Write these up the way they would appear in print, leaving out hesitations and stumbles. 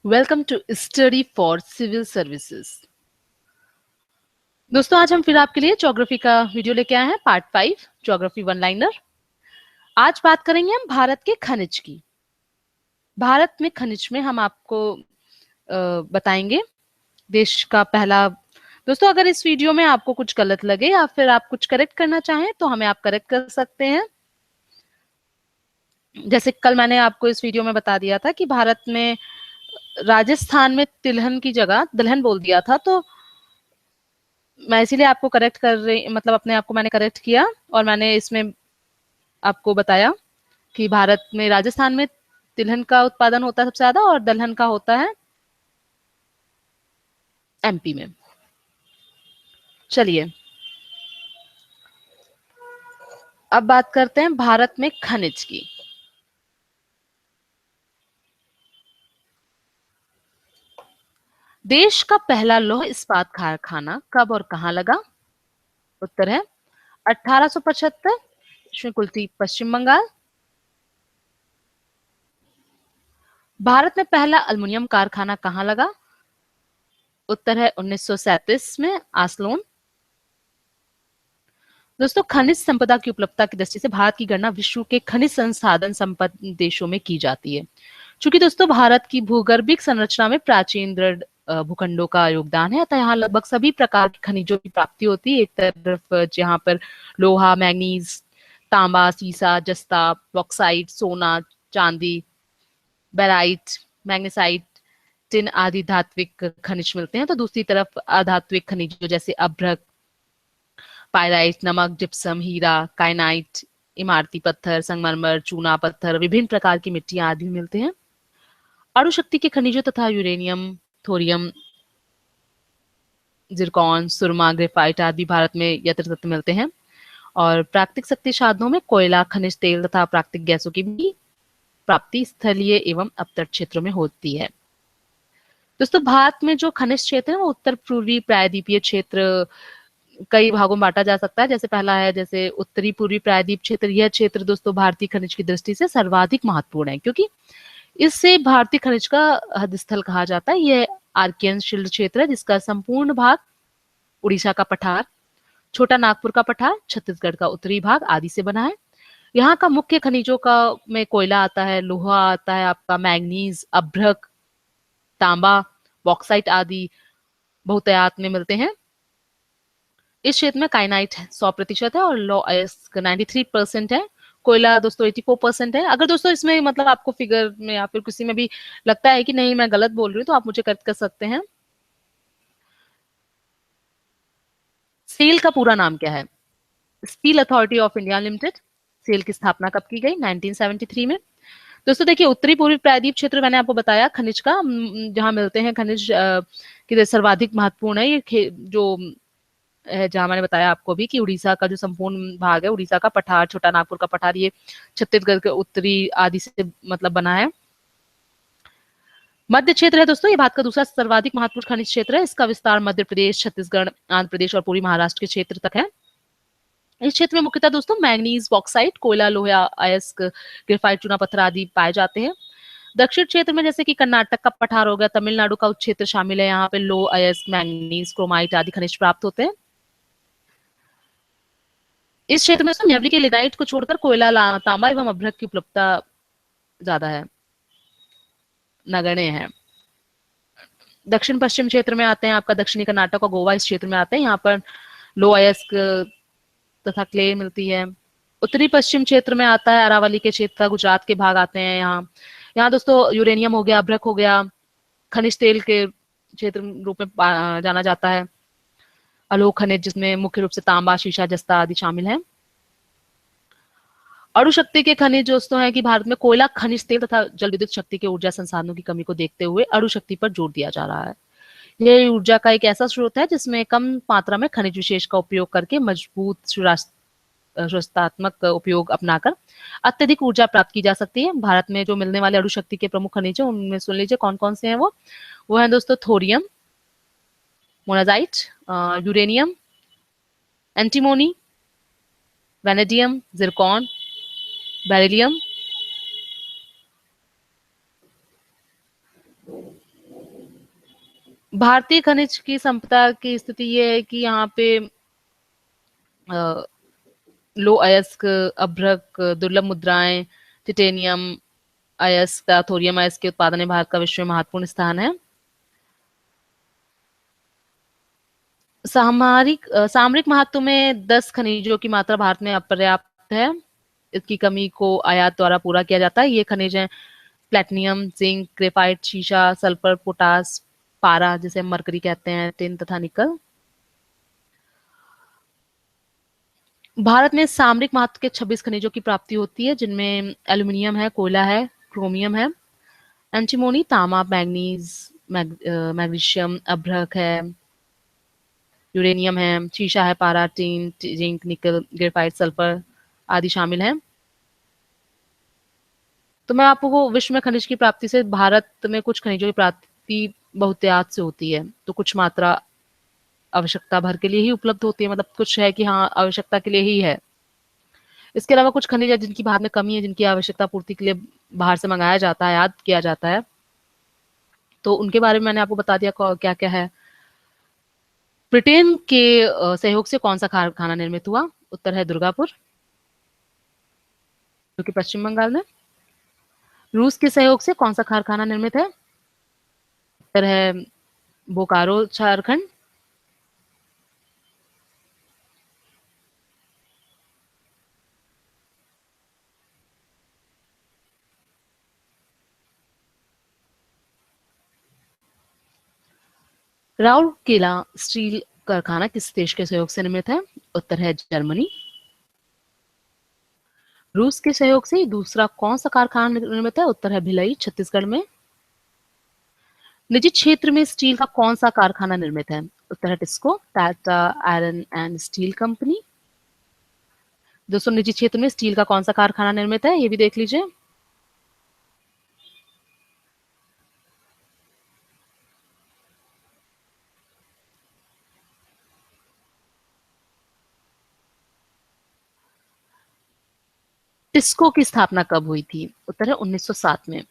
Welcome to study for civil services. दोस्तों, आज हम फिर आपके लिए ज्योग्राफी का वीडियो लेके आए हैं, पार्ट 5 ज्योग्राफी वन लाइनर। आज बात करेंगे हम भारत के खनिज की। भारत में खनिज में हम आपको बताएंगे देश का पहला। दोस्तों, अगर इस वीडियो में आपको कुछ गलत लगे या फिर आप कुछ करेक्ट करना चाहें तो हमें आप करेक्ट कर सकते हैं। जैसे कल मैंने आपको इस वीडियो में बता दिया था कि भारत में राजस्थान में तिलहन की जगह दलहन बोल दिया था, तो मैं इसीलिए आपको करेक्ट कर रही, मतलब अपने आप को मैंने करेक्ट किया और मैंने इसमें आपको बताया कि भारत में राजस्थान में तिलहन का उत्पादन होता है सबसे ज्यादा और दलहन का होता है एमपी में। चलिए अब बात करते हैं भारत में खनिज की। देश का पहला लौह इस्पात कारखाना कब और कहां लगा? उत्तर है 1875, श्रीकुल्ती, पश्चिम बंगाल। भारत में पहला अल्युमिनियम कारखाना कहां लगा? उत्तर है 1937 में आसलोन। दोस्तों, खनिज संपदा की उपलब्धता की दृष्टि से भारत की गणना विश्व के खनिज संसाधन संपन्न देशों में की जाती है। चूंकि दोस्तों भारत की भूगर्भिक संरचना में प्राचीन दृढ़ भूखंडों का योगदान है, अतः यहाँ लगभग सभी प्रकार के खनिजों की प्राप्ति होती है। एक तरफ जहाँ पर लोहा, मैंगनीज, तांबा, सीसा, जस्ता, बॉक्साइट, सोना, चांदी, बेराइट, मैग्नेसाइट, टिन आदि धात्विक खनिज मिलते हैं, तो दूसरी तरफ अधात्विक खनिज जैसे अभ्रक, पायराइट, नमक, जिप्सम, हीरा, काइनाइट, इमारती पत्थर, संगमरमर, चूना पत्थर, विभिन्न प्रकार की मिट्टियां आदि मिलते हैं। अणु शक्ति के खनिजों तथा यूरेनियम, थोरियम, जिरकॉन, सुरमा, ग्रेफाइट आदि भारत में यथेष्ट मिलते हैं। और प्राकृतिक शक्ति साधनों में कोयला, खनिज तेल तथा प्राकृतिक गैसों की भी प्राप्ति स्थलीय एवं अपतट क्षेत्रों में होती है। दोस्तों, भारत में जो खनिज क्षेत्र है वो उत्तर पूर्वी प्रायद्वीपीय क्षेत्र कई भागों में बांटा जा सकता है। जैसे पहला है जैसे उत्तरी पूर्वी प्रायद्वीप क्षेत्र। यह क्षेत्र दोस्तों भारतीय खनिज की दृष्टि से सर्वाधिक महत्वपूर्ण है, क्योंकि इससे भारतीय खनिज का हदस्थल कहा जाता है। यह आर्कियन शिल्ड क्षेत्र है जिसका संपूर्ण भाग उड़ीसा का पठार, छोटा नागपुर का पठार, छत्तीसगढ़ का उत्तरी भाग आदि से बना है। यहाँ का मुख्य खनिजों का में कोयला आता है, लोहा आता है, आपका मैग्नीज, अभ्रक, तांबा, बॉक्साइट आदि बहुतायत में मिलते हैं। इस क्षेत्र में काइनाइट 100% है और लो अयस्क 93% है। कोयला दोस्तों 84% है। अगर दोस्तों इसमें मतलब आपको फिगर में या फिर किसी में भी लगता है कि नहीं मैं गलत बोल रही हूँ तो आप मुझे करेक्ट कर सकते हैं। सेल का पूरा नाम क्या है? Steel Authority of India Limited. SAIL की स्थापना कब की गई? 1973 में। दोस्तों देखिए, उत्तरी पूर्वी प्रायद्वीप क्षेत्र मैंने आपको बताया खनिज का, जहां मिलते हैं खनिज की सर्वाधिक महत्वपूर्ण है ये जो है, जहां मैंने बताया आपको भी कि उड़ीसा का जो संपूर्ण भाग है, उड़ीसा का पठार, छोटा नागपुर का पठार, ये छत्तीसगढ़ के उत्तरी आदि से मतलब बना है। मध्य क्षेत्र है दोस्तों, ये भारत का दूसरा सर्वाधिक महत्वपूर्ण खनिज क्षेत्र है। इसका विस्तार मध्य प्रदेश, छत्तीसगढ़, आंध्र प्रदेश और पूर्वी महाराष्ट्र के क्षेत्र तक है। इस क्षेत्र में मुख्यतः दोस्तों मैंगनीज, बॉक्साइट, कोयला, लोहा, अयस्क, ग्रेफाइट, चूना पत्थर आदि पाए जाते हैं। दक्षिण क्षेत्र में जैसे कि कर्नाटक का पठार हो गया, तमिलनाडु का उच्च क्षेत्र शामिल है। यहाँ पे लो अयस्क, मैंगनीज, क्रोमाइट आदि खनिज प्राप्त होते हैं। इस क्षेत्र में मेवरी के लिग्नाइट को छोड़कर कोयला, तांबा एवं अभ्रक की उपलब्धता ज्यादा है, नगण्य है। दक्षिण पश्चिम क्षेत्र में आते हैं आपका दक्षिणी कर्नाटक और गोवा, इस क्षेत्र में आते हैं। यहाँ पर लो अयस्क तथा क्ले मिलती है। उत्तरी पश्चिम क्षेत्र में आता है अरावली के क्षेत्र का, गुजरात के भाग आते हैं। यहाँ यहाँ दोस्तों यूरेनियम हो गया, अभ्रक हो गया, खनिज तेल के क्षेत्र रूप में जाना जाता है। अलोह खनिज जिसमें मुख्य रूप से तांबा, शीशा, जस्ता आदि शामिल है। अणु शक्ति के खनिज दोस्तों है कि भारत में कोयला, खनिज तेल तथा जल विद्युत शक्ति के ऊर्जा संसाधनों की कमी को देखते हुए अणु शक्ति पर जोर दिया जा रहा है। यह ऊर्जा का एक ऐसा स्रोत है जिसमें कम मात्रा में खनिज विशेष का उपयोग करके मजबूत सुरक्षात्मक उपयोग अपनाकर अत्यधिक ऊर्जा प्राप्त की जा सकती है। भारत में जो मिलने वाले अणु शक्ति के प्रमुख खनिज है उनमें सुन लीजिए कौन कौन से हैं। वो है दोस्तों thorium, monazite, uranium, antimony, vanadium, Zircon, beryllium, भारतीय खनिज की संपदा की स्थिति ये है कि यहाँ पे अ, लो अयस्क, अभ्रक, दुर्लभ मुद्राएं, टिटेनियम अयस्क, थोरियम अयस्क के उत्पादन में भारत का विश्व में महत्वपूर्ण स्थान है। सामरिक महत्व में 10 खनिजों की मात्रा भारत में अपर्याप्त है। इसकी कमी को आयात द्वारा पूरा किया जाता है। ये खनिज हैं प्लेटिनम, जिंक, ग्रेफाइट, शीशा, सल्फर, पोटास, पारा जिसे हम मरकरी कहते हैं, टिन तथा निकल। भारत में सामरिक महत्व के 26 खनिजों की प्राप्ति होती है, जिनमें एल्यूमिनियम है, कोयला है, क्रोमियम है, एंटीमोनी, तांबा, मैग्नीज, मैग्नीशियम, अभ्रक है, यूरेनियम है, शीशा है, पारा, टीन, जिंक, निकल, ग्रेफाइट, सल्फर आदि शामिल हैं। तो मैं आपको विश्व में खनिज की प्राप्ति से भारत में कुछ खनिजों की प्राप्ति बहुतायत से होती है, तो कुछ मात्रा आवश्यकता भर के लिए ही उपलब्ध होती है, मतलब कुछ है कि हाँ आवश्यकता के लिए ही है। इसके अलावा कुछ खनिज है जिनकी भारत में कमी है, जिनकी आवश्यकता पूर्ति के लिए बाहर से मंगाया जाता है, आयात किया जाता है। तो उनके बारे में मैंने आपको बता दिया क्या क्या है। ब्रिटेन के सहयोग से कौन सा कारखाना निर्मित हुआ? उत्तर है दुर्गापुर, जो कि पश्चिम बंगाल में। रूस के सहयोग से कौन सा कारखाना निर्मित है? उत्तर है बोकारो, झारखंड। राउरकेला स्टील कारखाना किस देश के सहयोग से निर्मित है? उत्तर है जर्मनी। रूस के सहयोग से दूसरा कौन सा कारखाना निर्मित है? उत्तर है भिलाई, छत्तीसगढ़ में। निजी क्षेत्र में स्टील का कौन सा कारखाना निर्मित है? उत्तर है TISCO, Tata iron and steel company. दोस्तों, निजी क्षेत्र में स्टील का कौन सा कारखाना निर्मित है, ये भी देख लीजिए। टिस्को की स्थापना कब हुई थी? उत्तर है 1907 में।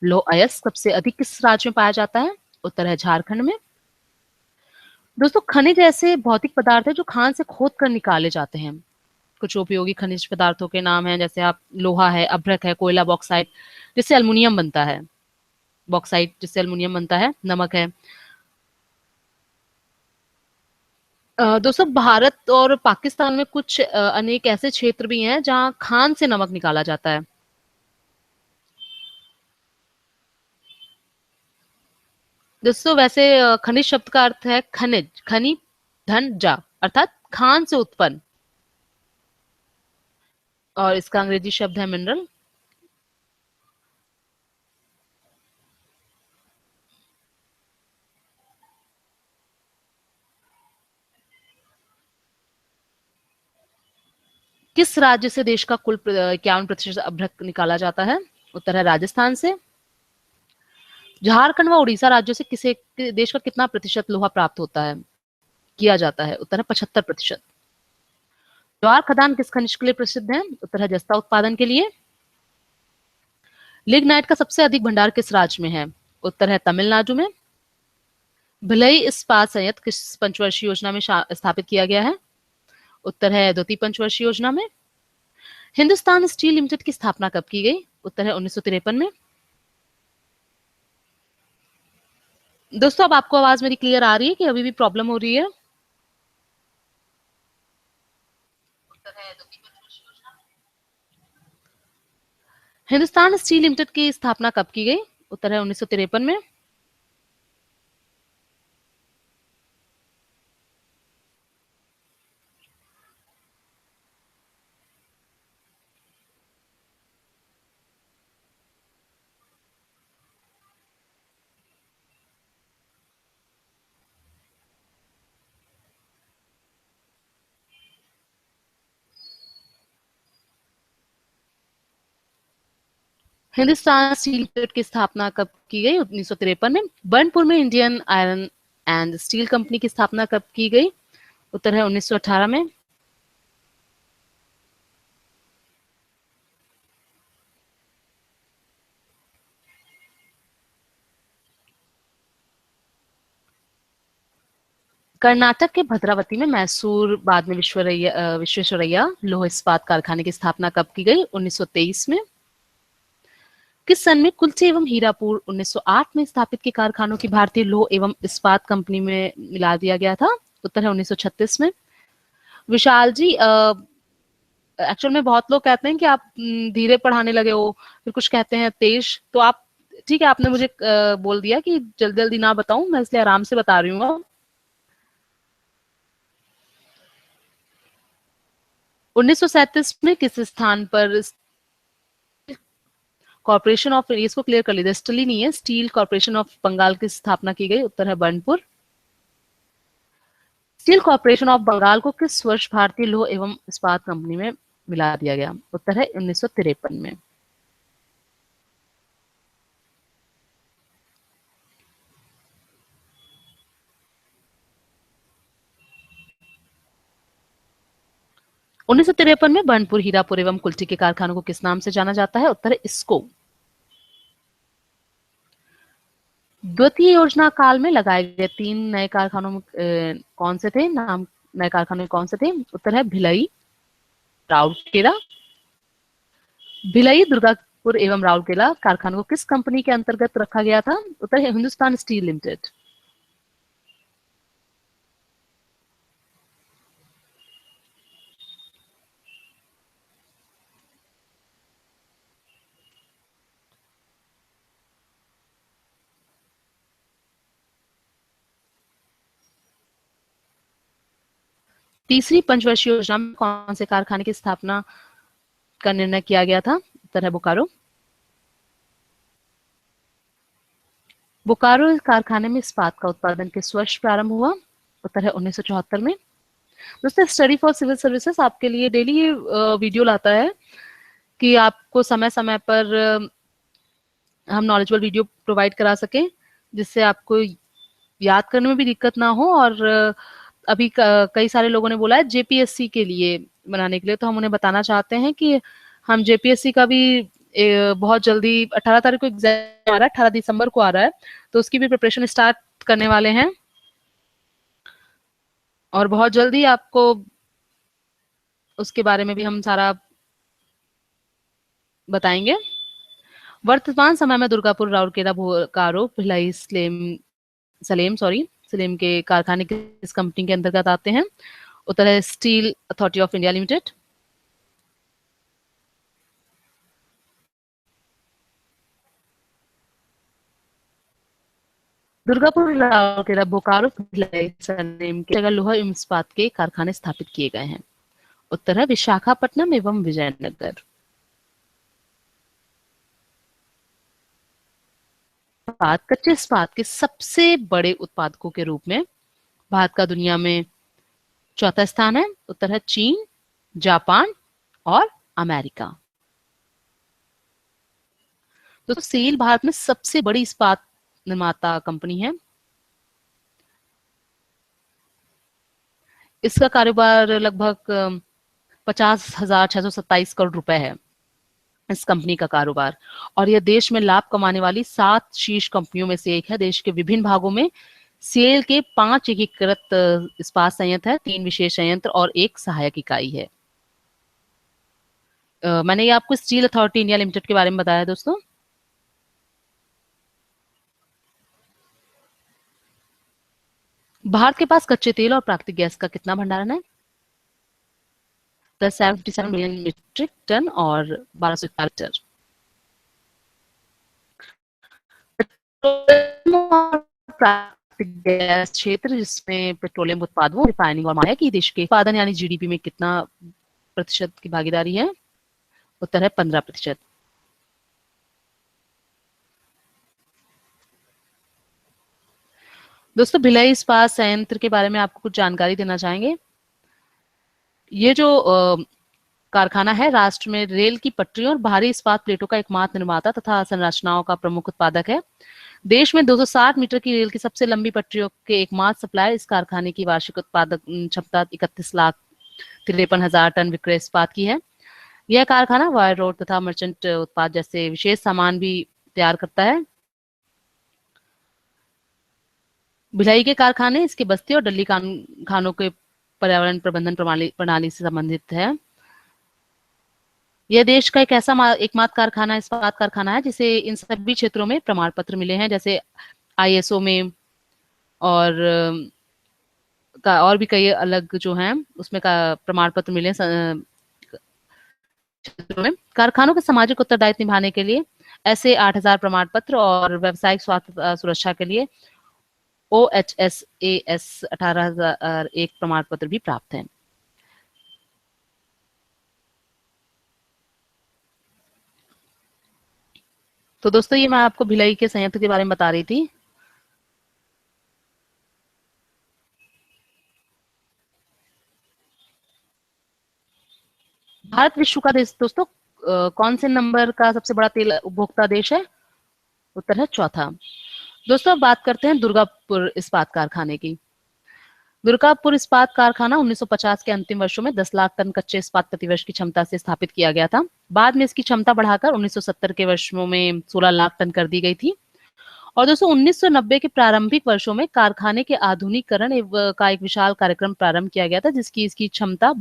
लौह अयस्क सबसे अधिक किस राज्य में पाया जाता है? उत्तर है झारखंड में। दोस्तों, खनिज ऐसे भौतिक पदार्थ है जो खान से खोद कर निकाले जाते हैं। कुछ उपयोगी खनिज पदार्थों के नाम हैं, जैसे आप लोहा है, अभ्रक है, कोयला, बॉक्साइट जिससे एल्युमिनियम बनता है, बॉक्साइट जिससे एल्युमिनियम बनता है, नमक है। दोस्तों, भारत और पाकिस्तान में कुछ अनेक ऐसे क्षेत्र भी हैं जहां खान से नमक निकाला जाता है। दोस्तों, वैसे खनिज शब्द का अर्थ है खनिज, खनि, धन, जा, अर्थात खान से उत्पन्न। और इसका अंग्रेजी शब्द है मिनरल। किस राज्य से देश का कुल 51% अभ्रक निकाला जाता है? उत्तर है राजस्थान से। झारखंड व उड़ीसा राज्यों से किसे देश का कितना प्रतिशत लोहा प्राप्त होता है, किया जाता है? उत्तर है 75%। ज्वार खदान किस खनिज के लिए प्रसिद्ध है? उत्तर है जस्ता उत्पादन के लिए। लिग्नाइट का सबसे अधिक भंडार किस राज्य में है? उत्तर है तमिलनाडु में। भिलई इस्पात संयंत्र किस पंचवर्षीय योजना में स्थापित किया गया है? उत्तर है द्वितीय पंचवर्षीय योजना में। हिंदुस्तान स्टील लिमिटेड की स्थापना कब की गई? उत्तर है 1953 में। दोस्तों, अब आपको आवाज मेरी क्लियर आ रही है कि अभी भी प्रॉब्लम हो रही है? हिंदुस्तान स्टील लिमिटेड की स्थापना कब की गई? उत्तर है 1953 में। हिंदुस्तान स्टील लिमिटेड की स्थापना कब की गई? 1953 में। बर्नपुर में Indian iron and steel company की स्थापना कब की गई? उत्तर है 1918 में। कर्नाटक के भद्रावती में मैसूर बाद में विश्वेश्वरैया लौह इस्पात कारखाने की स्थापना कब की गई? 1923 में। किस सन में कुल्चे एवं हीरापुर 1908 में स्थापित के कारखानों की भारतीय लौह एवं इस्पात कंपनी में मिला दिया गया था? उत्तर है 1936 में। विशाल जी, एक्चुअल में बहुत लोग कहते हैं कि आप धीरे पढ़ाने लगे हो, फिर कुछ कहते हैं तेज, तो आप ठीक है, आपने मुझे बोल दिया कि जल्दी जल्दी ना बताऊं, मैं इसलिए आराम से बता रही हूँ। 1937 में किस स्थान पर कॉर्पोरेशन ऑफ, इसको क्लियर कर लीजिए, स्टील नहीं है, स्टील कॉर्पोरेशन ऑफ बंगाल की स्थापना की गई? उत्तर है Burnpur. Steel Corporation of Bengal को किस वर्ष भारतीय लौह एवं इस्पात कंपनी में मिला दिया गया? उत्तर है 1953 में। उन्नीस में बर्नपुर, हीरापुर एवं कुल्टी के कारखानों को किस नाम से जाना जाता है? उत्तर है इसको। द्वितीय योजना काल में लगाए गए 3 नए कारखानों में कौन से थे? नाम नए कारखाने कौन से थे? उत्तर है भिलाई, राउरकेला। भिलाई, दुर्गापुर एवं राउरकेला कारखानों को किस कंपनी के अंतर्गत रखा गया था? उत्तर है हिंदुस्तान स्टील लिमिटेड। तीसरी पंचवर्षीय योजना में कौन से कारखाने की स्थापना का निर्णय किया गया था? उत्तर है बोकारो। बोकारो कारखाने में इस्पात का उत्पादन किस वर्ष प्रारंभ हुआ? उत्तर है 1974 में। दोस्तों, स्टडी फॉर सिविल सर्विसेज आपके लिए डेली ये वीडियो लाता है कि आपको समय समय पर हम नॉलेजेबल वीडियो प्रोवाइड करा सकें, जिससे आपको याद करने में भी दिक्कत ना हो। और अभी कई सारे लोगों ने बोला है जेपीएससी के लिए बनाने के लिए, तो हम उन्हें बताना चाहते हैं कि हम जेपीएससी का भी बहुत जल्दी 18 तारीख को एग्जाम आ रहा है, 18 दिसंबर को आ रहा है, तो उसकी भी प्रिपरेशन स्टार्ट करने वाले हैं और बहुत जल्दी आपको उसके बारे में भी हम सारा बताएंगे। वर्तमान समय में दुर्गापुर, राउरकेला, बोकारो, भिलाई, सलेम के कारखाने किस कंपनी के अंतर्गत आते हैं? उत्तर है Steel Authority of India limited. Durgapur, Rourkela, Bokaro, Bhilai, Salem के जगह लोहा एवं इस्पात के कारखाने स्थापित किए गए हैं? उत्तर है विशाखापट्टनम एवं विजयनगर। कच्चे इस्पात के सबसे बड़े उत्पादकों के रूप में भारत का दुनिया में चौथा स्थान है। उत्तर है चीन, जापान और अमेरिका। तो सेल भारत में सबसे बड़ी इस्पात निर्माता कंपनी है। इसका कारोबार लगभग 50,627 करोड़ रुपए है, इस कंपनी का कारोबार। और यह देश में लाभ कमाने वाली 7 शीर्ष कंपनियों में से एक है। देश के विभिन्न भागों में सेल के 5 एकीकृत इस्पात संयंत्र है, 3 विशेष संयंत्र और 1 सहायक इकाई है। मैंने ये आपको स्टील अथॉरिटी इंडिया लिमिटेड के बारे में बताया दोस्तों। भारत के पास कच्चे तेल और प्राकृतिक गैस का कितना भंडारण है? 57 मिलियन मीट्रिक टन और 1200 लीटर। प्राकृतिक गैस क्षेत्र जिसमें पेट्रोलियम उत्पादों, रिफाइनिंग और माया की देश के उत्पादन यानी जीडीपी में कितना प्रतिशत की भागीदारी है? उत्तर है 15%। दोस्तों, भिलाई इस्पात संयंत्र के बारे में आपको कुछ जानकारी देना चाहेंगे। ये जो कारखाना है राष्ट्र में रेल की पटरियों और भारी इस्पात प्लेटों का एकमात्र निर्माता तथा संरचनाओं का प्रमुख उत्पादक है। देश में 260 मीटर की रेल की सबसे लंबी पटरियों के एकमात्र सप्लायर इस कारखाने की वार्षिक उत्पादक क्षमता 31,53,000 टन विक्रय इस्पात की है। यह कारखाना वायर रोड तथा मर्चेंट उत्पाद जैसे विशेष सामान भी तैयार करता है। भिलाई के कारखाने इसके बस्ती और डल्ली खानों के पर्यावरण प्रबंधन प्रणाली से संबंधित है। यह देश का एक ऐसा एकमात्र कारखाना इस्पात कारखाना है जिसे इन सभी क्षेत्रों में प्रमाण पत्र मिले हैं, जैसे आईएसओ में और और भी कई अलग जो हैं उसमें का प्रमाण पत्र मिले क्षेत्रों में। कारखानों के सामाजिक उत्तरदायित्व निभाने के लिए ऐसे 8000 प्रमाण पत्र और व्यावसायिक स्वास्थ्य सुरक्षा के लिए OHSAS 18001 प्रमाण पत्र भी प्राप्त है। तो दोस्तों ये मैं आपको भिलाई के संयंत्र के बारे में बता रही थी। भारत विश्व का देश दोस्तों कौन से नंबर का सबसे बड़ा तेल उपभोक्ता देश है? उत्तर है चौथा। दोस्तों अब बात करते हैं दुर्गापुर इस्पात कारखाने की। दुर्गापुर इस्पात कारखाना 1950 के अंतिम वर्षों में 10 लाख टन कच्चे इस्पात प्रतिवर्ष की क्षमता से स्थापित किया गया था। बाद में इसकी क्षमता बढ़ाकर 1970 के वर्षों में 16 लाख टन कर दी गई थी। और दोस्तों 1990 के प्रारंभिक वर्षों में कारखाने के आधुनिकीकरण का एक विशाल कार्यक्रम प्रारंभ किया गया था, जिसकी इसकी क्षमता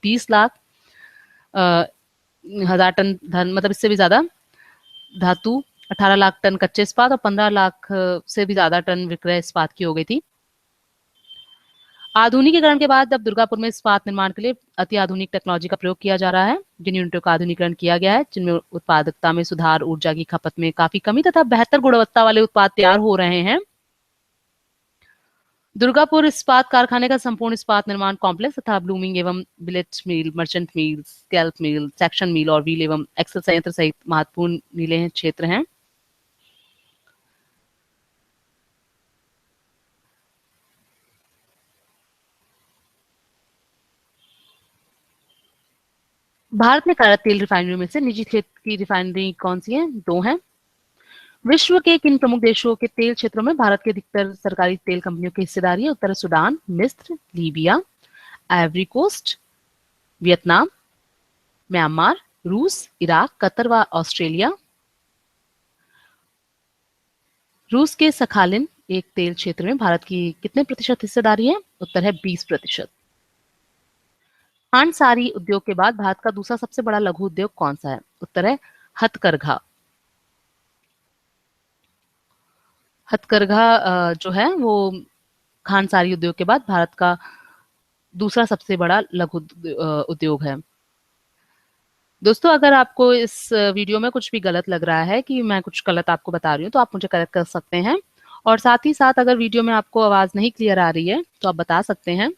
20 लाख हजार टन मतलब इससे भी ज्यादा धातु, 18 लाख टन कच्चे इस्पात और 15 लाख से भी ज्यादा टन विक्रय इस्पात की हो गई थी। आधुनिकीकरण के बाद अब दुर्गापुर में इस्पात निर्माण के लिए अति आधुनिक टेक्नोलॉजी का प्रयोग किया जा रहा है। जिन यूनिटों का आधुनिकीकरण किया गया है, जिनमें उत्पादकता में सुधार, ऊर्जा की खपत में काफी कमी तथा बेहतर गुणवत्ता वाले उत्पाद तैयार हो रहे हैं। दुर्गापुर इस्पात कारखाने का संपूर्ण इस्पात निर्माण कॉम्प्लेक्स तथा ब्लूमिंग एवं बिलेट मिल, मर्चेंट मिल, स्कैल्प मिल, सेक्शन मिल और व्हील एवं एक्सल संयंत्र सहित महत्वपूर्ण नीले क्षेत्र हैं। भारत में कार्यरत तेल रिफाइनरियों में से निजी क्षेत्र की रिफाइनरी कौन सी है? 2 हैं। विश्व के किन प्रमुख देशों के तेल क्षेत्रों में भारत के अधिकतर सरकारी तेल कंपनियों की हिस्सेदारी है? उत्तर सूडान, मिस्र, Libya, Ivory Coast, Vietnam, Myanmar, रूस, इराक, कतर व ऑस्ट्रेलिया। रूस के सखालिन एक तेल क्षेत्र में भारत की कितने प्रतिशत हिस्सेदारी है? उत्तर है 20%। खांड सारी उद्योग के बाद भारत का दूसरा सबसे बड़ा लघु उद्योग कौन सा है? उत्तर है हथकरघा। हथकरघा जो है वो खांड सारी उद्योग के बाद भारत का दूसरा सबसे बड़ा लघु उद्योग है। दोस्तों अगर आपको इस वीडियो में कुछ भी गलत लग रहा है कि मैं कुछ गलत आपको बता रही हूँ तो आप मुझे करेक्ट कर सकते हैं, और साथ ही साथ अगर वीडियो में आपको आवाज नहीं क्लियर आ रही है तो आप बता सकते हैं।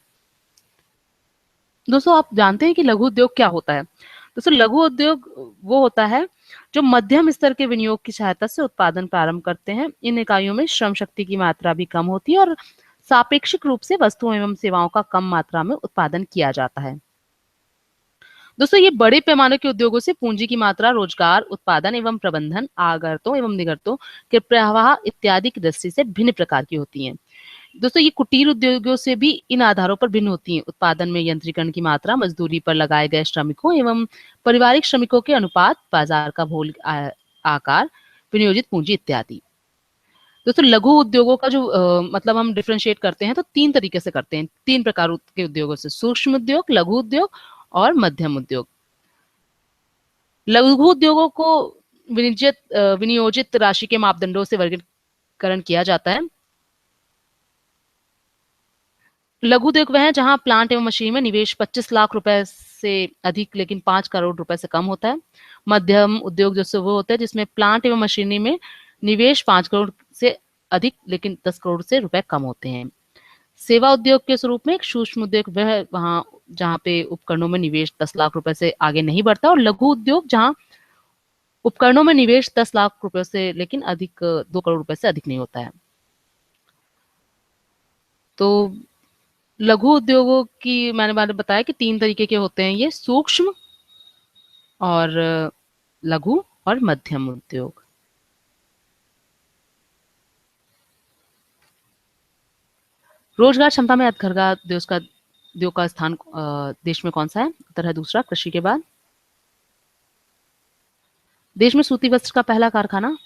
दोस्तों आप जानते हैं कि लघु उद्योग क्या होता है? दोस्तों लघु उद्योग वो होता है जो मध्यम स्तर के विनियोग की सहायता से उत्पादन प्रारंभ करते हैं। इन इकाइयों में श्रम शक्ति की मात्रा भी कम होती है और सापेक्षिक रूप से वस्तुओं एवं सेवाओं का कम मात्रा में उत्पादन किया जाता है। दोस्तों ये बड़े पैमाने के उद्योगों से पूंजी की मात्रा, रोजगार, उत्पादन एवं प्रबंधन, आगतों एवं निर्गतों के प्रवाह इत्यादि की दृष्टि से भिन्न प्रकार की होती हैं। दोस्तों ये कुटीर उद्योगों से भी इन आधारों पर भिन्न होती हैं। उत्पादन में यंत्रीकरण की मात्रा, मजदूरी पर लगाए गए श्रमिकों एवं पारिवारिक श्रमिकों के अनुपात, बाजार का भौगोलिक आकार, विनियोजित पूंजी इत्यादि। दोस्तों लघु उद्योगों का जो मतलब हम डिफरेंशिएट करते हैं तो 3 तरीके से करते हैं, 3 प्रकार के उद्योगों से: सूक्ष्म उद्योग, लघु उद्योग और मध्यम उद्योग। लघु उद्योगों को विनियोजित राशि के मापदंडों से वर्गीकरण किया जाता है। लघु उद्योग वह है जहां प्लांट एवं मशीन में निवेश 25 लाख रुपए से अधिक लेकिन 5 करोड़ रुपए से कम होता है। मध्यम उद्योग जैसे वो होता है जिसमें प्लांट एवं मशीनरी में निवेश 5 करोड़ से अधिक लेकिन 10 करोड़ से रुपए कम होते हैं। सेवा उद्योग के स्वरूप में एक सूक्ष्म उद्योग वह वहां जहां पे उपकरणों में निवेश 10 लाख रुपए से आगे नहीं बढ़ता, और लघु उद्योग जहां उपकरणों में निवेश 10 लाख रुपए से लेकिन अधिक 2 करोड़ रुपए से अधिक नहीं होता है। तो लघु उद्योगों की मैंने बताया कि 3 तरीके के होते हैं, ये सूक्ष्म और लघु और मध्यम उद्योग। रोजगार क्षमता में हथकरघा उद्योग का स्थान देश में कौन सा है? उत्तर है दूसरा, कृषि के बाद। देश में सूती वस्त्र का पहला कारखाना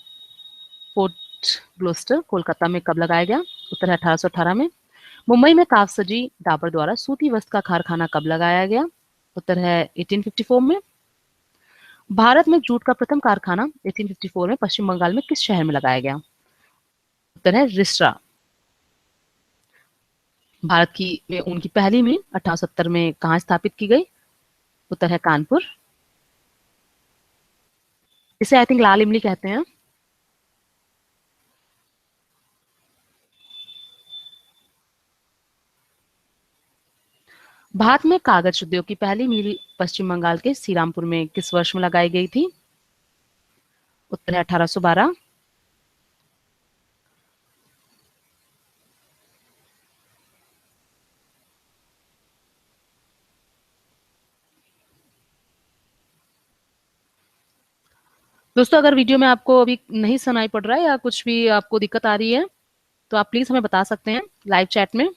फोर्ट ग्लोस्टर कोलकाता में कब लगाया गया? उत्तर है 1818 में। मुंबई में कावसजी डाबर द्वारा सूती वस्त्र का कारखाना कब लगाया गया? उत्तर है 1854 में। भारत में जूट का प्रथम कारखाना 1854 में पश्चिम बंगाल में किस शहर में लगाया गया? उत्तर है रिसरा। भारत की में उनकी पहली मिल 1870 में कहाँ स्थापित की गई? उत्तर है कानपुर। इसे आई थिंक लाल इमली कहते हैं। भारत में कागज उद्योग की पहली मिल पश्चिम बंगाल के श्रीरामपुर में किस वर्ष में लगाई गई थी? उत्तर है 1812। दोस्तों, अगर वीडियो में आपको अभी नहीं सुनाई पड़ रहा है या कुछ भी आपको दिक्कत आ रही है तो आप प्लीज हमें बता सकते हैं लाइव चैट में।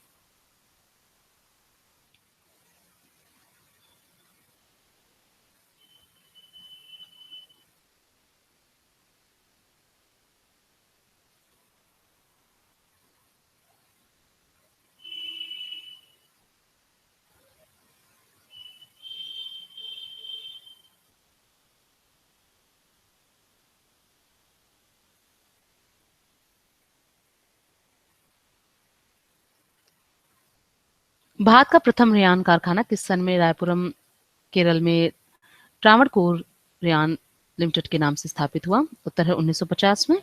भारत का प्रथम रेयान कारखाना किस सन में रायपुरम केरल में ट्रावणकोर रेयान लिमिटेड के नाम से स्थापित हुआ? उत्तर है 1950 में।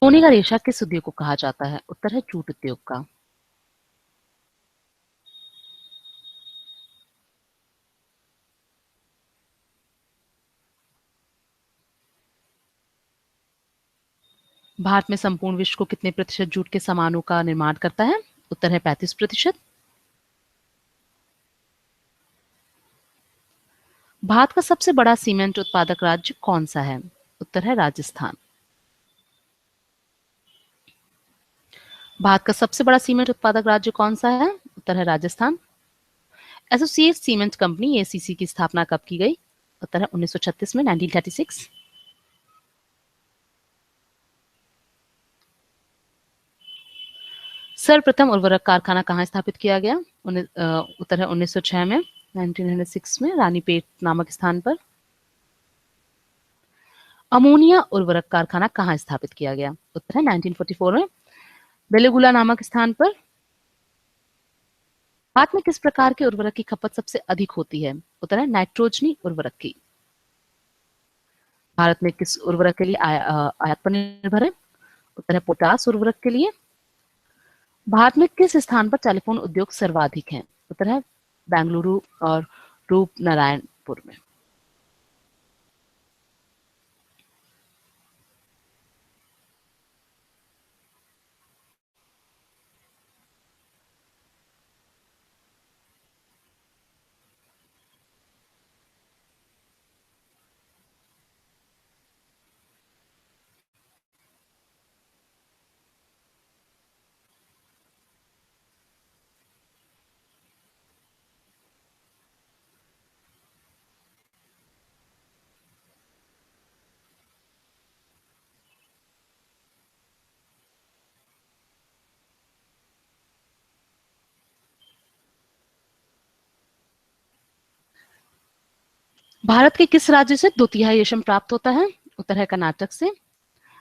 सोने का रेशा किस उद्योग को कहा जाता है? उत्तर है जूट उद्योग का। भारत में संपूर्ण विश्व को कितने प्रतिशत जूट के सामानों का निर्माण करता है? उत्तर है 35%। भारत का सबसे बड़ा सीमेंट उत्पादक राज्य कौन सा है? उत्तर है राजस्थान। भारत का सबसे बड़ा सीमेंट उत्पादक राज्य कौन सा है? उत्तर है Rajasthan. Associate cement company ACC की स्थापना कब की गई? उत्तर है 1936 में, 1936। सर्वप्रथम उर्वरक कारखाना कहाँ स्थापित किया गया? उत्तर है 1906 में, 1906 में रानीपेट नामक स्थान पर। अमोनिया उर्वरक कारखाना कहाँ स्थापित किया गया? उत्तर है 1944 में, बेलीगुला नामक स्थान पर। भारत में किस प्रकार के उर्वरक की खपत सबसे अधिक होती है? उत्तर है नाइट्रोजनी उर्वरक की। भारत में किस उर्वरक के लिए आयात पर निर्भर है? उत्तर है पोटास उर्वरक के लिए। भारत में किस स्थान पर टेलीफोन उद्योग सर्वाधिक है? उत्तर है बेंगलुरु और रूपनारायणपुर में। भारत के किस राज्य से 2/3 रेशम प्राप्त होता है? उत्तर है कर्नाटक से।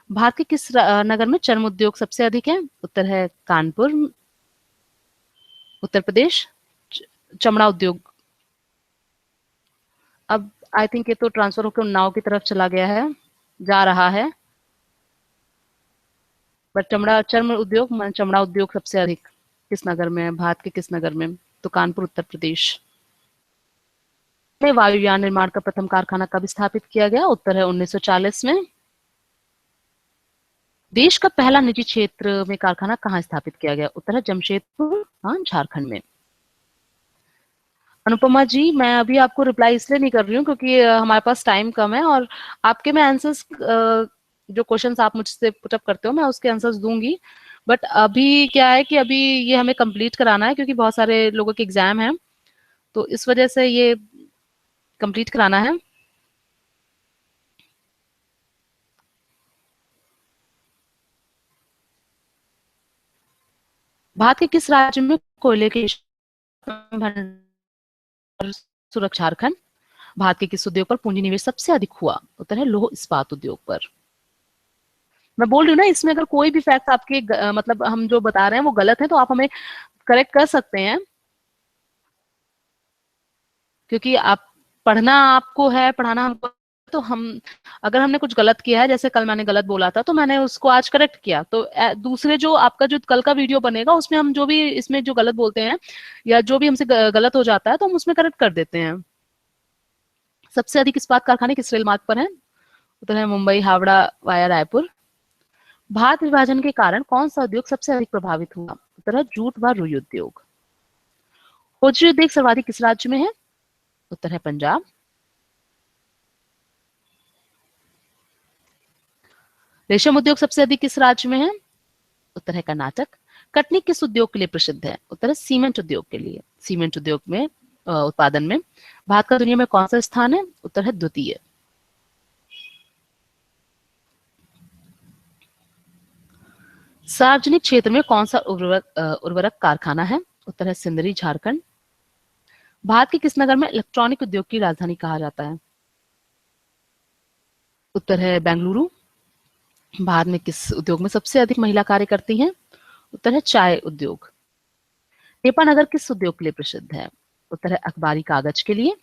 भारत के किस नगर में चर्म उद्योग सबसे अधिक है? उत्तर है कानपुर, उत्तर प्रदेश। चमड़ा उद्योग, अब आई थिंक ये तो ट्रांसफर होकर उन्नाव की तरफ चला गया है, जा रहा है। बट चमड़ा उद्योग सबसे अधिक किस नगर में है? भारत के किस नगर में? तो कानपुर, उत्तर प्रदेश। में वायुयान निर्माण का प्रथम कारखाना कब स्थापित किया गया? उत्तर है 1940 में। देश का पहला निजी क्षेत्र में कारखाना कहाँ स्थापित किया गया? उत्तर है जमशेदपुर, हाँ, झारखंड में। अनुपमा जी, मैं अभी आपको रिप्लाई इसलिए नहीं कर रही हूँ क्योंकि हमारे पास टाइम कम है और आपके मैं आंसर्स जो क्वेश्चंस आप मुझसे पुटअप करते हो मैं उसके आंसर्स दूंगी, बट अभी क्या है कि अभी ये हमें कंप्लीट कराना है क्योंकि बहुत सारे लोगों के एग्जाम हैं, तो इस वजह से ये कंप्लीट कराना है। भारत के किस राज्य में कोयले के भंडार सुरक्षा? झारखंड। भारत के किस उद्योग पर पूंजी निवेश सबसे अधिक हुआ? उत्तर है लौह इस्पात उद्योग पर। मैं बोल रही हूँ ना, इसमें अगर कोई भी फैक्ट आपके मतलब हम जो बता रहे हैं वो गलत है तो आप हमें करेक्ट कर सकते हैं, क्योंकि आप पढ़ना आपको है, पढ़ाना हमको। तो हम अगर हमने कुछ गलत किया है, जैसे कल मैंने गलत बोला था तो मैंने उसको आज करेक्ट किया, तो दूसरे जो आपका जो कल का वीडियो बनेगा उसमें हम जो भी इसमें जो गलत बोलते हैं या जो भी हमसे गलत हो जाता है तो हम उसमें करेक्ट कर देते हैं। सबसे अधिक इस्पात कारखाने किस रेल मार्ग पर हैं? उत्तर है मुंबई हावड़ा वाया रायपुर। भारत विभाजन के कारण कौन सा उद्योग सबसे अधिक प्रभावित हुआ? उत्तर है जूट व रुई उद्योग। होजरी उद्योग सर्वाधिक किस राज्य में है? उत्तर है पंजाब। रेशम उद्योग सबसे अधिक किस राज्य में है? उत्तर है कर्नाटक। कटनी किस उद्योग के लिए प्रसिद्ध है? उत्तर है सीमेंट उद्योग के लिए। सीमेंट उद्योग में उत्पादन में भारत का दुनिया में कौन सा स्थान है? उत्तर है द्वितीय। सार्वजनिक क्षेत्र में कौन सा उर्वरक कारखाना है? उत्तर है सिंदरी झारखंड। भारत के किस नगर में इलेक्ट्रॉनिक उद्योग की राजधानी कहा जाता है? उत्तर है बेंगलुरु। भारत में किस उद्योग में सबसे अधिक महिला कार्य करती हैं? उत्तर है चाय उद्योग। नेपा नगर किस उद्योग के लिए प्रसिद्ध है? उत्तर है अखबारी कागज के लिए।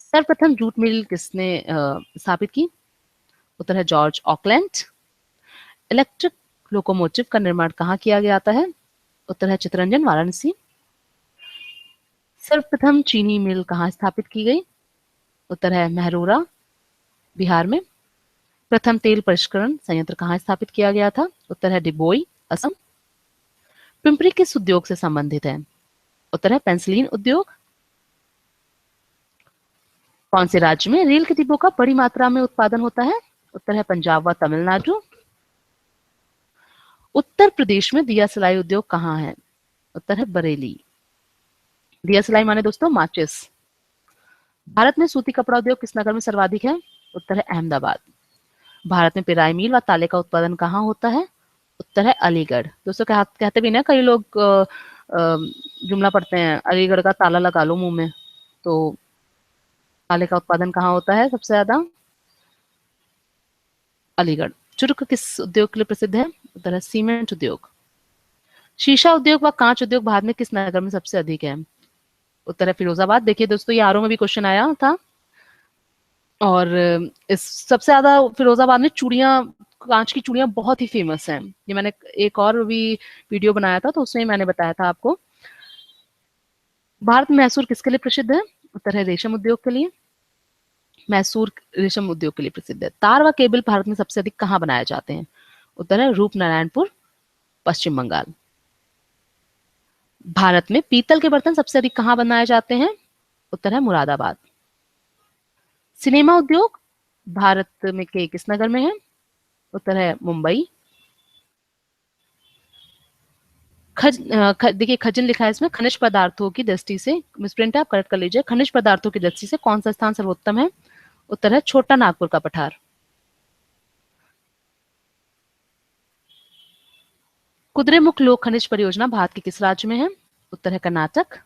सर्वप्रथम जूट मिल किसने स्थापित की? उत्तर है जॉर्ज ऑकलैंड। इलेक्ट्रिक लोकोमोटिव का निर्माण कहाँ किया गया है? उत्तर है चितरंजन वाराणसी। सर्वप्रथम चीनी मिल कहाँ स्थापित की गई? उत्तर है महरौरा बिहार में। प्रथम तेल परिष्करण संयंत्र कहाँ स्थापित किया गया था? उत्तर है डिबोई असम। पिंपरी किस उद्योग से संबंधित है? उत्तर है पेंसिलीन उद्योग। कौन से राज्य में रेल के डिब्बों का बड़ी मात्रा में उत्पादन होता है? उत्तर है पंजाब व तमिलनाडु। उत्तर प्रदेश में दिया सिलाई उद्योग कहाँ है? उत्तर है बरेली। दिया सिलाई माने दोस्तों माचिस। भारत में सूती कपड़ा उद्योग किस नगर में सर्वाधिक है? उत्तर है अहमदाबाद। भारत में पिराई मील व ताले का उत्पादन कहाँ होता है? उत्तर है अलीगढ़। दोस्तों कहते भी ना कई लोग जुमला पढ़ते हैं, अलीगढ़ का ताला लगा लो मुंह में। तो ताले का उत्पादन कहाँ होता है सबसे ज्यादा? अलीगढ़। चुरुक किस उद्योग के लिए प्रसिद्ध है? उत्तर है सीमेंट उद्योग। शीशा उद्योग व कांच उद्योग भारत में किस नगर में सबसे अधिक है? उत्तर है फिरोजाबाद। देखिए दोस्तों, ये आरओ में भी क्वेश्चन आया था, और इस सबसे ज्यादा फिरोजाबाद में चूड़ियां, कांच की चूड़ियां बहुत ही फेमस हैं। ये मैंने एक और भी वीडियो बनाया था तो उसमें मैंने बताया था आपको। भारत में मैसूर किसके लिए प्रसिद्ध है? उत्तर है रेशम उद्योग के लिए। मैसूर रेशम उद्योग के लिए प्रसिद्ध है। तार व केबल भारत में सबसे अधिक कहाँ बनाए जाते हैं? उत्तर है रूपनारायणपुर पश्चिम बंगाल। भारत में पीतल के बर्तन सबसे अधिक कहाँ बनाए जाते हैं? उत्तर है मुरादाबाद। सिनेमा उद्योग भारत में के किस नगर में है? उत्तर है मुंबई। देखिए खजन लिखा है इसमें। खनिज पदार्थों की दृष्टि से, मिसप्रिंट है आप करेक्ट कर लीजिए। खनिज पदार्थों की दृष्टि से कौन सा स्थान सर्वोत्तम है? उत्तर है छोटा नागपुर का पठार। कुद्रेमुख लोक खनिज परियोजना भारत के किस राज्य में है? उत्तर है कर्नाटक।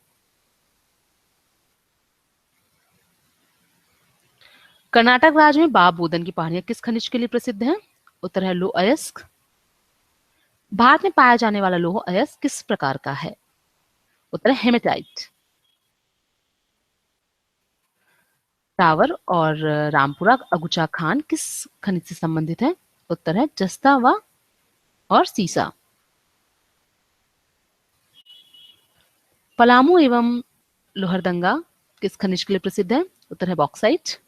कर्नाटक राज्य में बाबूदन की पहाड़ियां किस खनिज के लिए प्रसिद्ध हैं? उत्तर है लौह अयस्क। भारत में पाया जाने वाला लौह अयस्क किस प्रकार का है? उत्तर है हेमेटाइट। टावर और रामपुरा अगुचा खान किस खनिज से संबंधित है? उत्तर है जस्ता व और सीसा। पलामू एवं लोहरदंगा किस खनिज के लिए प्रसिद्ध है? उत्तर है बॉक्साइट।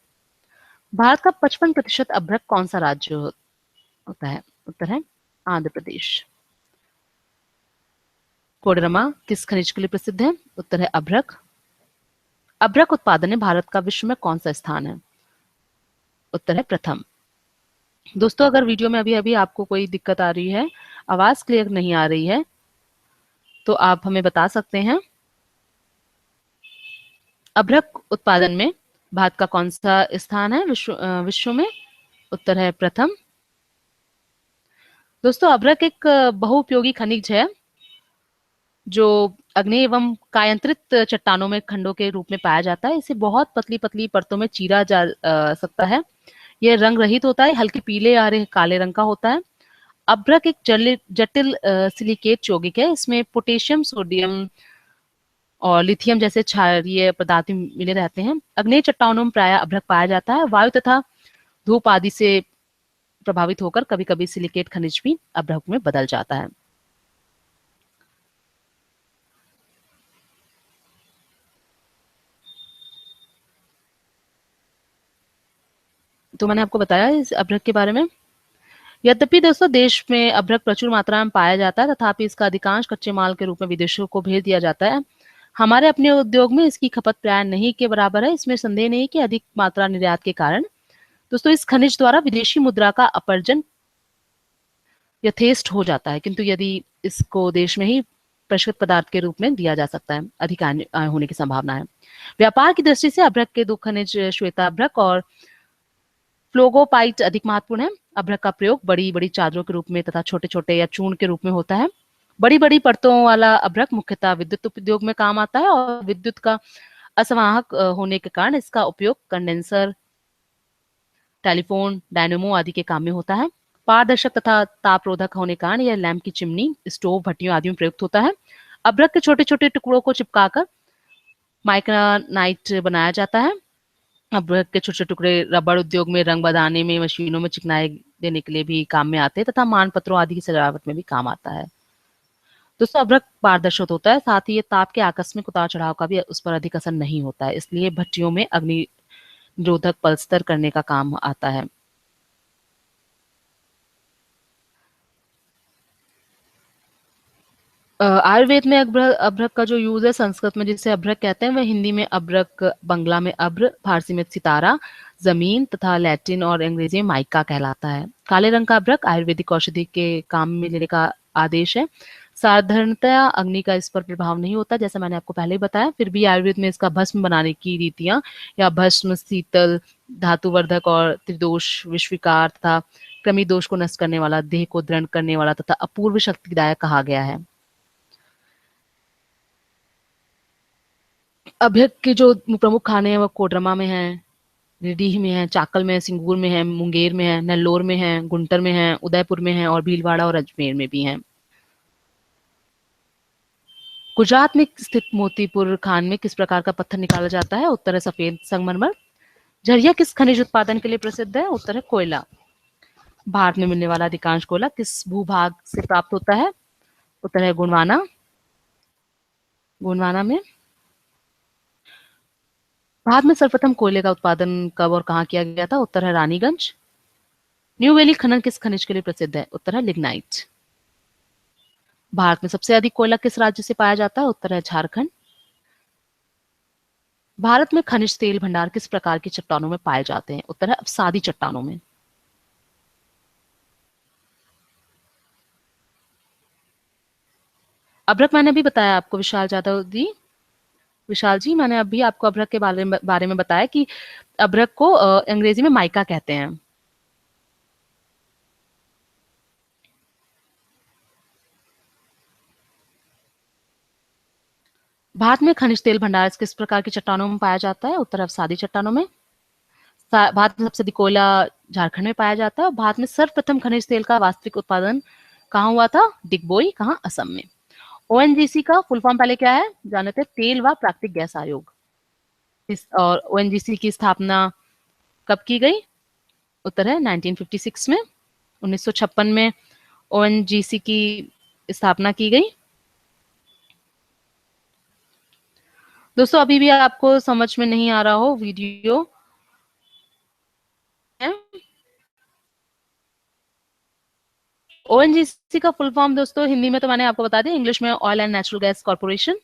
भारत का 55% अभ्रक कौन सा राज्य होता है? उत्तर है आंध्र प्रदेश। कोडरमा किस खनिज के लिए प्रसिद्ध है? उत्तर है अभ्रक। अभ्रक उत्पादन में भारत का विश्व में कौन सा स्थान है? उत्तर है प्रथम। दोस्तों अगर वीडियो में अभी अभी आपको कोई दिक्कत आ रही है, आवाज क्लियर नहीं आ रही है, तो आप हमें बता सकते हैं। अभ्रक उत्पादन में भारत का कौन सा स्थान है विश्व में? उत्तर है प्रथम। दोस्तों, अभ्रक एक बहुउपयोगी खनिज है जो अग्नि एवं कायांतरित चट्टानों में खंडों के रूप में पाया जाता है। इसे बहुत पतली पतली परतों में चीरा जा सकता है। यह रंग रहित होता है, हल्के पीले या काले रंग का होता है। अभ्रक एक जटिल सिलिकेट यौगिक है। इसमें पोटेशियम, सोडियम और लिथियम जैसे क्षारीय पदार्थ मिले रहते हैं। अग्नेय चट्टानों में प्रायः अभ्रक पाया जाता है। वायु तथा धूप आदि से प्रभावित होकर कभी कभी सिलिकेट खनिज भी अभ्रक में बदल जाता है। तो मैंने आपको बताया इस अभ्रक के बारे में। यद्यपि दोस्तों देश में अभ्रक प्रचुर मात्रा में पाया जाता है, तथापि इसका अधिकांश कच्चे माल के रूप में विदेशों को भेज दिया जाता है। हमारे अपने उद्योग में इसकी खपत प्राय नहीं के बराबर है। इसमें संदेह नहीं कि अधिक मात्रा निर्यात के कारण दोस्तों इस खनिज द्वारा विदेशी मुद्रा का अपर्जन यथेष्ट हो जाता है, किंतु यदि इसको देश में ही परिष्कृत पदार्थ के रूप में दिया जा सकता है, अधिक आय होने की संभावना है। व्यापार की दृष्टि से अभ्रक के दो खनिज श्वेता अभ्रक और फ्लोगोपाइट अधिक महत्वपूर्ण है। अभ्रक का प्रयोग बड़ी बड़ी चादरों के रूप में तथा छोटे छोटे या चूर्ण के रूप में होता है। बड़ी बड़ी परतों वाला अभ्रक मुख्यतः विद्युत उद्योग में काम आता है और विद्युत का असंवाहक होने के कारण इसका उपयोग कंडेंसर, टेलीफोन, डायनेमो आदि के काम में होता है। पारदर्शक तथा तापरोधक होने के कारण यह लैंप की चिमनी, स्टोव, भट्टियों आदि में प्रयुक्त होता है। अभ्रक के छोटे छोटे टुकड़ों को चिपकाकर माइक्रानाइट बनाया जाता है। अभ्रक के छोटे टुकड़े रबड़ उद्योग में, रंग बनाने में, मशीनों में चिकनाई देने के लिए भी काम में आते हैं तथा मानपत्रों आदि की सजावट में भी काम आता है। दोस्तों, अभ्रक पारदर्शक होता है, साथ ही ये ताप के आकस्मिक उतार चढ़ाव का भी उस पर अधिक असर नहीं होता है, इसलिए भट्टियों में अग्नि निरोधक पलस्तर करने का काम आता है। आयुर्वेद में अभ्रक का जो यूज है, संस्कृत में जिसे अभ्रक कहते हैं, वह हिंदी में अभ्रक, बंगला में अभ्र, फारसी में सितारा, जमीन तथा लैटिन और अंग्रेजी में माइका कहलाता है। काले रंग का अभ्रक आयुर्वेदिक औषधि के काम में लेने का आदेश है। साधारणतया अग्नि का इस पर प्रभाव नहीं होता, जैसा मैंने आपको पहले ही बताया। फिर भी आयुर्वेद में इसका भस्म बनाने की रीतियां या भस्म, शीतल, धातुवर्धक और त्रिदोष, विश्विकार तथा कृमि दोष को नष्ट करने वाला, देह को दृढ़ करने वाला तथा अपूर्व शक्तिदायक कहा गया है। अभ्यक के जो प्रमुख खाने हैं वो कोडरमा में है, रिडीह में है, चाकल में है, सिंगूर में है, मुंगेर में है, नेल्लोर में है, गुंटर में है, उदयपुर में है और भीलवाड़ा और अजमेर में भी है। गुजरात में स्थित मोतीपुर खान में किस प्रकार का पत्थर निकाला जाता है? उत्तर है सफेद संगमरमर। झरिया किस खनिज उत्पादन के लिए प्रसिद्ध है? उत्तर है कोयला। भारत में मिलने वाला अधिकांश कोयला किस भूभाग से प्राप्त होता है? उत्तर है गोंडवाना। गोंडवाना में। भारत में सर्वप्रथम कोयले का उत्पादन कब और कहाँ किया गया था? उत्तर है रानीगंज। न्यू वैली खनन किस खनिज के लिए प्रसिद्ध है? उत्तर है लिग्नाइट। भारत में सबसे अधिक कोयला किस राज्य से पाया जाता है? उत्तर है झारखंड। भारत में खनिज तेल भंडार किस प्रकार की चट्टानों में पाए जाते हैं? उत्तर है अवसादी चट्टानों में। अभ्रक मैंने अभी बताया आपको, विशाल जाधव जी। विशाल जी, मैंने अभी आपको अभ्रक के बारे में बताया कि अभ्रक को अंग्रेजी में माइका कहते हैं। भारत में खनिज तेल भंडार किस प्रकार की चट्टानों में पाया जाता है? उत्तर अवसादी चट्टानों में। भारत में सबसे अधिक कोयला झारखंड में पाया जाता है और भारत में सर्वप्रथम खनिज तेल का वास्तविक उत्पादन कहाँ हुआ था? डिगबोई, कहाँ? असम में। ओएनजीसी का फुल फॉर्म पहले क्या है जानते हैं? तेल व प्राकृतिक गैस आयोग। इस और ओएनजीसी की स्थापना कब की गई? उत्तर है 1956 में। 1956 में ओएनजीसी की स्थापना की गई। दोस्तों, अभी भी आपको समझ में नहीं आ रहा हो वीडियो है? ओएनजीसी का फुल फॉर्म दोस्तों हिंदी में तो मैंने आपको बता दिया, इंग्लिश में oil and natural gas corporation.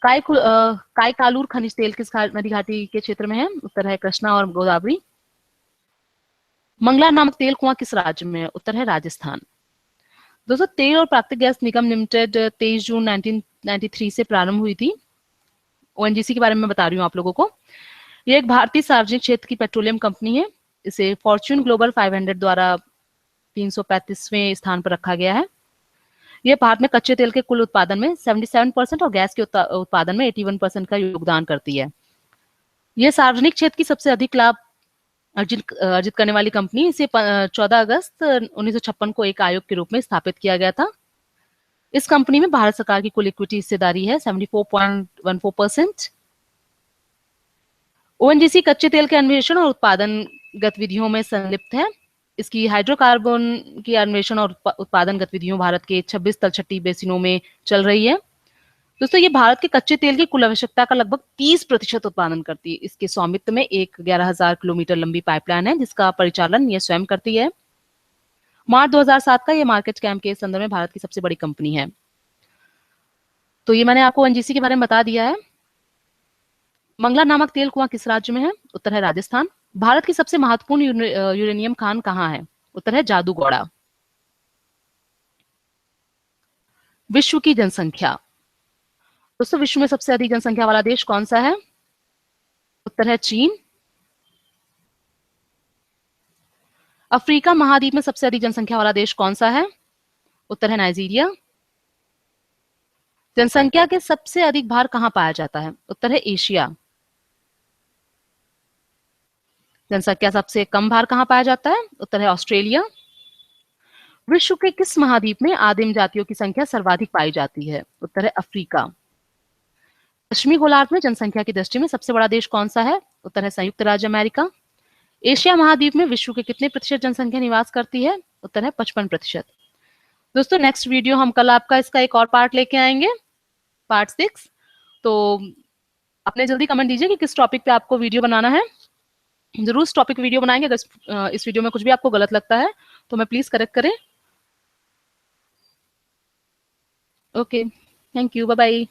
काय कालूर खनिज तेल किस नदी घाटी के क्षेत्र में है? उत्तर है कृष्णा और गोदावरी। मंगला नामक तेल कुआं किस राज्य में है? उत्तर है राजस्थान। दोस्तों, तेल और प्राकृतिक गैस निगम लिमिटेड 23 जून 1993 से प्रारंभ हुई थी। ओएनजीसी के बारे में बता रही हूँ आप लोगों को। ये एक भारतीय सार्वजनिक क्षेत्र की पेट्रोलियम कंपनी है। इसे फॉर्च्यून ग्लोबल 500 द्वारा 335वें स्थान पर रखा गया है। यह भारत में कच्चे तेल के कुल उत्पादन में 77% और गैस के उत्पादन में 81% का योगदान करती है। यह सार्वजनिक क्षेत्र की सबसे अधिक लाभ अर्जित करने वाली कंपनी। इसे 14 अगस्त 1956 को एक आयोग के रूप में स्थापित किया गया था। इस कंपनी में भारत सरकार की कुल इक्विटी हिस्सेदारी है 74.14%। ओएनजीसी कच्चे तेल के अन्वेषण और उत्पादन गतिविधियों में संलिप्त है। इसकी हाइड्रोकार्बन की अन्वेषण और उत्पादन गतिविधियों भारत के 26 तलछटी बेसिनों में चल रही है। दोस्तों, ये भारत के कच्चे तेल की कुल आवश्यकता का लगभग 30% उत्पादन करती है। इसके स्वामित्व में एक 11,000 किलोमीटर लंबी पाइपलाइन है, जिसका परिचालन ये स्वयं करती है। मार्च 2007 का ये मार्केट कैप के संदर्भ में भारत की सबसे बड़ी कंपनी है। तो ये मैंने आपको ओएनजीसी के बारे में बता दिया है। मंगला नामक तेल कुआं किस राज्य में है? उत्तर है राजस्थान। भारत की सबसे महत्वपूर्ण यूरेनियम खान कहाँ है? उत्तर है जादूगौड़ा। विश्व की जनसंख्या। दोस्तों, विश्व में सबसे अधिक जनसंख्या वाला देश कौन सा है? उत्तर है चीन। अफ्रीका महाद्वीप में सबसे अधिक जनसंख्या वाला देश कौन सा है? उत्तर है नाइजीरिया। जनसंख्या के सबसे अधिक भार कहाँ पाया जाता है? उत्तर है एशिया। जनसंख्या सबसे कम भार कहाँ पाया जाता है? उत्तर है ऑस्ट्रेलिया। विश्व के किस महाद्वीप में आदिम जातियों की संख्या सर्वाधिक पाई जाती है? उत्तर है अफ्रीका। पश्चिमी गोलार्ध में जनसंख्या की दृष्टि में सबसे बड़ा देश कौन सा है? उत्तर है संयुक्त राज्य अमेरिका। एशिया महाद्वीप में विश्व के कितने प्रतिशत जनसंख्या निवास करती है? उत्तर है 55%। दोस्तों, नेक्स्ट वीडियो हम कल आपका इसका एक और पार्ट लेके आएंगे, पार्ट 6। तो आपने जल्दी कमेंट दीजिए कि किस टॉपिक पे आपको वीडियो बनाना है। जरूर इस टॉपिक वीडियो बनाएंगे। अगर इस वीडियो में कुछ भी आपको गलत लगता है तो मैं प्लीज करेक्ट करें। Okay, thank you, bye bye.